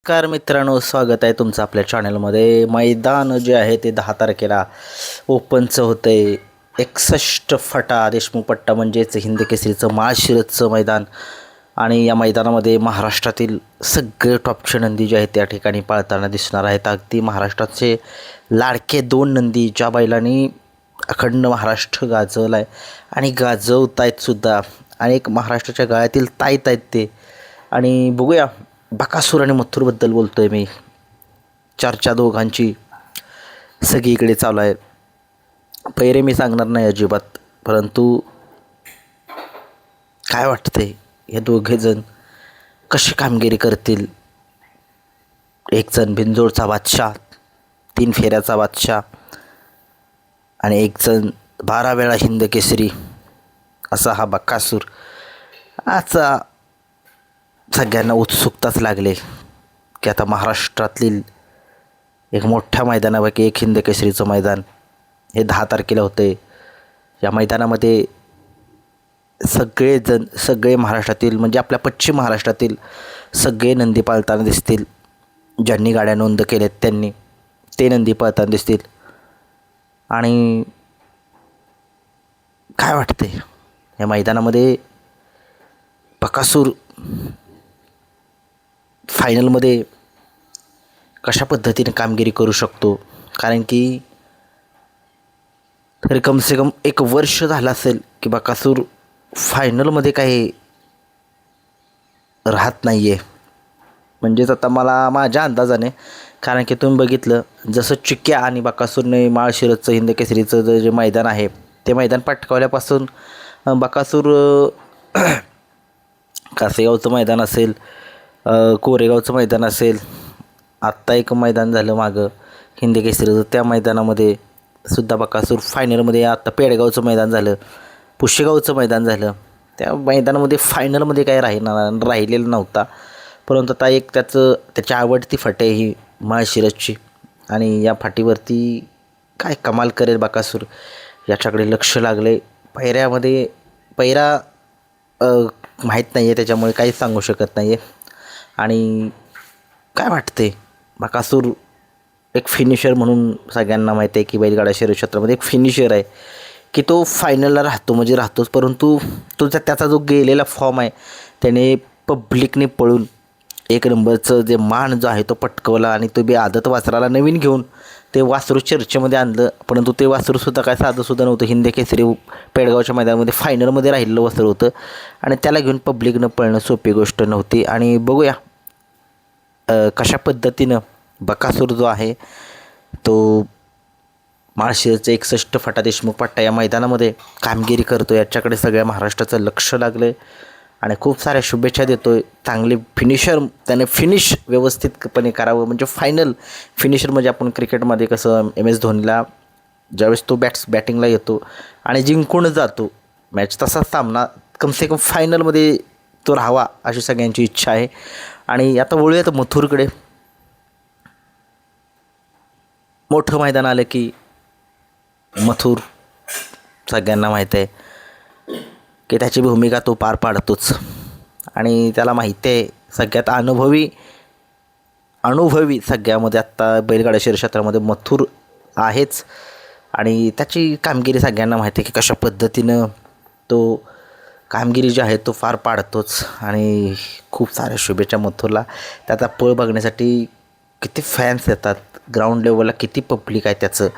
नमस्कार मित्रांनो, स्वागत आहे तुमचं आपल्या चॅनलमध्ये. मैदान जे आहे ते 10 तारखेला ओपनचं होतं आहे. 61 फटा देशमुख पट्टा म्हणजेच हिंद केसरीचं माळशिरसचं मैदान. आणि या मैदानामध्ये महाराष्ट्रातील सगळे टॉपचे नंदी जे आहेत त्या ठिकाणी पाळताना दिसणार आहेत. अगदी महाराष्ट्राचे लाडके 2 नंदी ज्या बैलांनी अखंड महाराष्ट्र गाजवला आहे आणि गाजवत आहेत सुद्धा. आणि एक महाराष्ट्राच्या गळ्यातील ताईत आहेत ते. आणि बघूया, बकासूर आणि मथुरबद्दल बोलतो आहे मी. चर्चा दोघांची सगळीकडे चालू आहे. पैरे मी सांगणार नाही अजिबात, परंतु काय वाटते हे दोघेजण कशी कामगिरी करतील. एक जण बिंजोडचा बादशाह, 3 फेऱ्याचा बादशाह, आणि एक जण 12 वेळा हिंद केसरी असा हा बकासूर. असा सगळ्यांना उत्सुकताच लागले की आता महाराष्ट्रातील एक मोठ्या मैदानापैकी एक हिंद केसरीचं मैदान हे 10 तारखेला होतं आहे. या मैदानामध्ये सगळेजण, सगळे महाराष्ट्रातील म्हणजे आपल्या पश्चिम महाराष्ट्रातील सगळे नंदी पाळताना दिसतील. ज्यांनी गाड्या नोंद केल्यात त्यांनी ते नंदी पाळताना दिसतील. आणि काय वाटते या मैदानामध्ये बकासूर फायनलमध्ये कशा पद्धतीने कामगिरी करू शकतो. कारण की तरी कमसे कम 1 वर्ष झालं असेल की बकासूर फायनलमध्ये काही राहत नाही आहे. म्हणजेच आता मला माझ्या अंदाजाने, कारण की तुम्ही बघितलं जसं चिक्या आणि बकासूरने माळशिरसचं हिंद केसरीचं जे मैदान आहे ते मैदान पटकावल्यापासून बकासूर कासेगावचं मैदान असेल, कोरेगावचं मैदान असेल, आत्ता एक मैदान झालं मागं हिंद केसरीचं, त्या मैदानामध्ये सुद्धा बकासूर फायनलमध्ये, आत्ता पेडगावचं मैदान झालं, पुशेगावचं मैदान झालं, त्या मैदानामध्ये फायनलमध्ये काही राहिलेलं नव्हता. परंतु आता एक त्याची आवडती फाटी आहे ही माळशिरसची. आणि या फाटीवरती काय कमाल करेल बकासूर याच्याकडे लक्ष लागले. पैरा माहीत नाही आहे, त्याच्यामुळे काहीच सांगू शकत नाही आहे. आणि काय वाटते बकासूर एक फिनिशर म्हणून सगळ्यांना माहीत आहे की बैलगाडा शर्यत एक फिनिशर आहे की तो फायनलला राहतो म्हणजे राहतोच. परंतु त्याचा जो गेलेला फॉर्म आहे त्याने पब्लिकने पळून 1 नंबरचं जे मान जो आहे तो पटकवला. आणि तो बी आदत वासराला नवीन घेऊन ते वासरू चर्चेमध्ये आणलं. परंतु ते वासरूसुद्धा काय साधंसुद्धा नव्हतं. हिंद केसरी पेडगावच्या मैदानामध्ये फायनलमध्ये राहिलेलं वासरू होतं आणि त्याला घेऊन पब्लिकनं पळणं सोपी गोष्ट नव्हती. आणि बघूया कशा पद्धतीनं बकासूर जो आहे तो माळशिरसचं 61 फटा देशमुख पट्टा या मैदानामध्ये कामगिरी करतो. याच्याकडे सगळ्या महाराष्ट्राचं लक्ष लागलं आहे आणि खूप साऱ्या शुभेच्छा देतो आहे. चांगले फिनिशर त्याने फिनिश व्यवस्थितपणे करावं. म्हणजे फायनल फिनिशर म्हणजे आपण क्रिकेटमध्ये कसं MS धोनीला ज्यावेळेस तो बॅटिंगला येतो आणि जिंकून जातो मॅच, तसाच सामना कमसे कम फायनलमध्ये तो राहावा अशी सगळ्यांची इच्छा आहे. आणि आता वळूया तर मथुरकडे. मोठं मैदान आलं की मथुर सगळ्यांना माहीत आहे की त्याची भूमिका तो पार पाडतोच. आणि त्याला माहिती आहे सगळ्यात अनुभवी सगळ्यामध्ये आत्ता बैलगाडा शर्यत मथुर आहेच. आणि त्याची कामगिरी सगळ्यांना माहिती आहे की कशा पद्धतीनं तो कामगिरी जी आहे तो पार पाडतोच. आणि खूप साऱ्या शुभेच्छा मथुरला. त्याचा पळ बघण्यासाठी किती फॅन्स येतात, ग्राउंड लेवलला किती पब्लिक आहे त्याचं.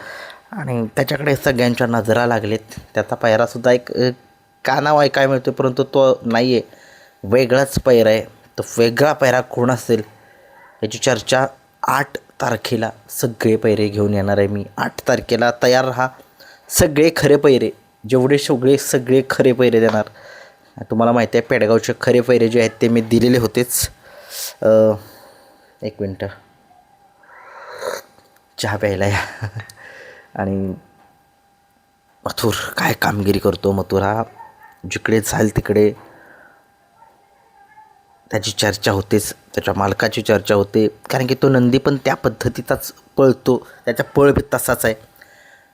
आणि त्याच्याकडे सगळ्यांच्या नजरा लागलेत. त्याचा पायरासुद्धा एक कानाव ऐकायला मिळतो, परंतु तो नाही आहे, वेगळाच पैरा आहे. तो वेगळा पैरा कोण असेल याची चर्चा 8 तारखेला सगळे पैरे घेऊन येणार आहे मी. 8 तारखेला तयार राहा. सगळे खरे पैरे, जेवढे सगळे खरे पैरे देणार. तुम्हाला माहिती आहे पेडगावचे खरे पैरे जे आहेत ते मी दिलेले होतेच. 1 मिनटं चहा प्यायला या. आणि मथुर काय कामगिरी करतो. मथुर हा जिकडे जाईल तिकडे त्याची चर्चा होतेच, त्याच्या मालकाची चर्चा होते. कारण की तो नंदी पण त्या पद्धतीचाच पळतो, त्याचा पळ बी तसाच आहे.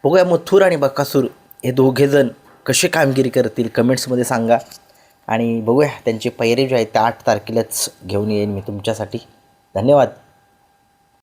बघूया मथुर आणि बकासूर हे दोघेजण कशी कामगिरी करतील कमेंट्समध्ये सांगा. आणि बघूया त्यांचे पैरे जे आहेत ते 8 तारखेलाच घेऊन येईन मी तुमच्यासाठी. धन्यवाद.